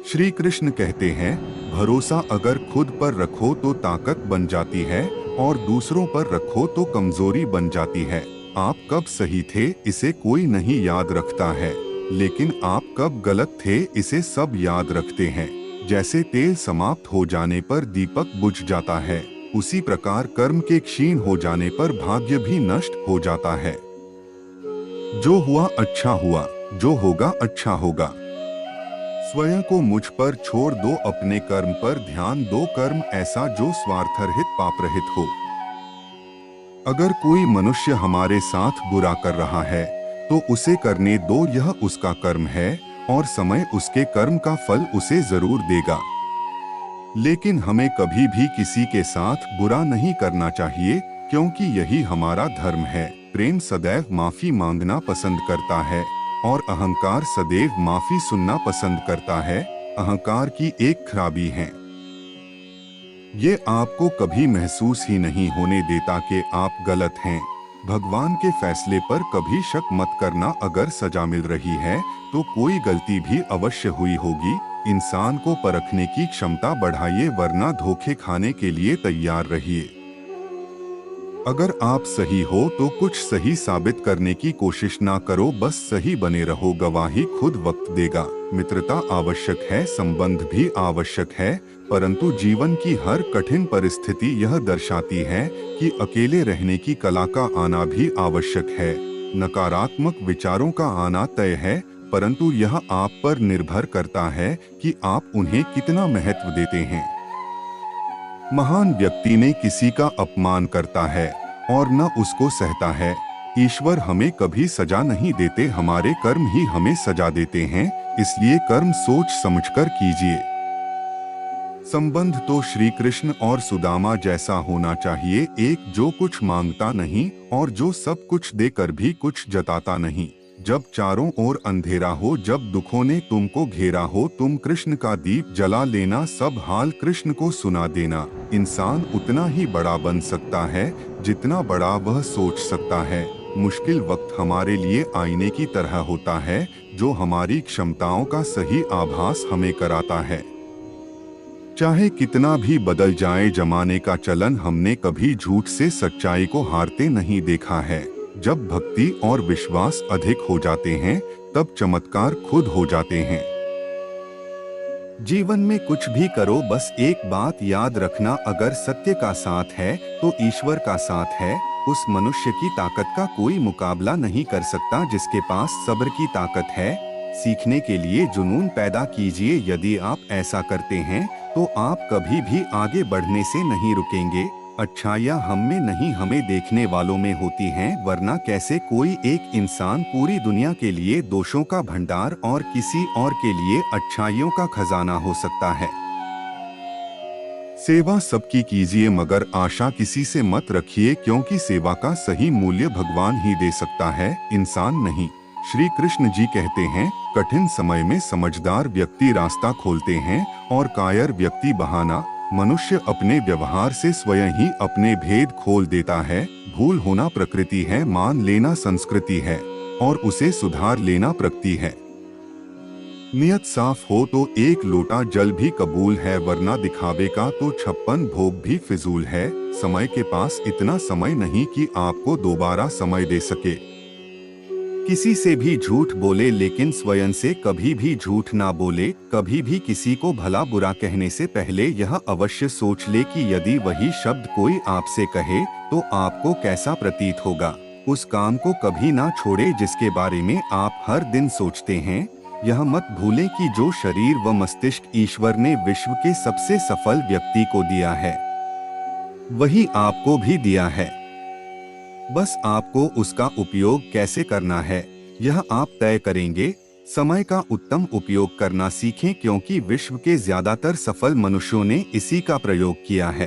श्री कृष्ण कहते हैं, भरोसा अगर खुद पर रखो तो ताकत बन जाती है और दूसरों पर रखो तो कमजोरी बन जाती है। आप कब सही थे इसे कोई नहीं याद रखता है, लेकिन आप कब गलत थे इसे सब याद रखते हैं। जैसे तेल समाप्त हो जाने पर दीपक बुझ जाता है, उसी प्रकार कर्म के क्षीण हो जाने पर भाग्य भी नष्ट हो जाता है। जो हुआ अच्छा हुआ, जो होगा अच्छा होगा। स्वयं को मुझ पर छोड़ दो, अपने कर्म पर ध्यान दो, कर्म ऐसा जो स्वार्थरहित पापरहित हो। अगर कोई मनुष्य हमारे साथ बुरा कर रहा है तो उसे करने दो, यह उसका कर्म है और समय उसके कर्म का फल उसे जरूर देगा। लेकिन हमें कभी भी किसी के साथ बुरा नहीं करना चाहिए, क्योंकि यही हमारा धर्म है। प्रेम सदैव माफी मांगना पसंद करता है और अहंकार सदैव माफी सुनना पसंद करता है। अहंकार की एक खराबी है, ये आपको कभी महसूस ही नहीं होने देता कि आप गलत हैं। भगवान के फैसले पर कभी शक मत करना। अगर सजा मिल रही है तो कोई गलती भी अवश्य हुई होगी। इंसान को परखने की क्षमता बढ़ाइए, वरना धोखे खाने के लिए तैयार रहिए। अगर आप सही हो तो कुछ सही साबित करने की कोशिश ना करो, बस सही बने रहो। गवाही खुद वक्त देगा। मित्रता आवश्यक है, संबंध भी आवश्यक है, परंतु जीवन की हर कठिन परिस्थिति यह दर्शाती है कि अकेले रहने की कला का आना भी आवश्यक है। नकारात्मक विचारों का आना तय है, परंतु यह आप पर निर्भर करता है कि आप उन्हें कितना महत्व देते हैं। महान व्यक्ति ने किसी का अपमान करता है और न उसको सहता है। ईश्वर हमें कभी सजा नहीं देते, हमारे कर्म ही हमें सजा देते हैं। इसलिए कर्म सोच समझकर कीजिए। संबंध तो श्री कृष्ण और सुदामा जैसा होना चाहिए, एक जो कुछ मांगता नहीं और जो सब कुछ देकर भी कुछ जताता नहीं। जब चारों ओर अंधेरा हो, जब दुखों ने तुमको घेरा हो, तुम कृष्ण का दीप जला लेना, सब हाल कृष्ण को सुना देना। इंसान उतना ही बड़ा बन सकता है जितना बड़ा वह सोच सकता है। मुश्किल वक्त हमारे लिए आईने की तरह होता है, जो हमारी क्षमताओं का सही आभास हमें कराता है। चाहे कितना भी बदल जाए जमाने का चलन, हमने कभी झूठ से सच्चाई को हारते नहीं देखा है। जब भक्ति और विश्वास अधिक हो जाते हैं तब चमत्कार खुद हो जाते हैं। जीवन में कुछ भी करो, बस एक बात याद रखना, अगर सत्य का साथ है तो ईश्वर का साथ है। उस मनुष्य की ताकत का कोई मुकाबला नहीं कर सकता जिसके पास सब्र की ताकत है। सीखने के लिए जुनून पैदा कीजिए, यदि आप ऐसा करते हैं तो आप कभी भी आगे बढ़ने से नहीं रुकेंगे। अच्छाइयाँ हम में नहीं, हमें देखने वालों में होती हैं, वरना कैसे कोई एक इंसान पूरी दुनिया के लिए दोषों का भंडार और किसी और के लिए अच्छाइयों का खजाना हो सकता है। सेवा सबकी कीजिए, मगर आशा किसी से मत रखिए, क्योंकि सेवा का सही मूल्य भगवान ही दे सकता है, इंसान नहीं। श्री कृष्ण जी कहते हैं, कठिन समय में समझदार व्यक्ति रास्ता खोलते हैं और कायर व्यक्ति बहाना। मनुष्य अपने व्यवहार से स्वयं ही अपने भेद खोल देता है। भूल होना प्रकृति है, मान लेना संस्कृति है और उसे सुधार लेना प्रगति है। नियत साफ हो तो एक लोटा जल भी कबूल है, वरना दिखावे का तो 56 भोग भी फिजूल है। समय के पास इतना समय नहीं कि आपको दोबारा समय दे सके। किसी से भी झूठ बोले, लेकिन स्वयं से कभी भी झूठ ना बोले। कभी भी किसी को भला बुरा कहने से पहले यह अवश्य सोच ले कि यदि वही शब्द कोई आपसे कहे तो आपको कैसा प्रतीत होगा। उस काम को कभी ना छोड़े जिसके बारे में आप हर दिन सोचते हैं। यह मत भूलें कि जो शरीर व मस्तिष्क ईश्वर ने विश्व के सबसे सफल व्यक्ति को दिया है, वही आपको भी दिया है। बस आपको उसका उपयोग कैसे करना है, यह आप तय करेंगे। समय का उत्तम उपयोग करना सीखें, क्योंकि विश्व के ज्यादातर सफल मनुष्यों ने इसी का प्रयोग किया है।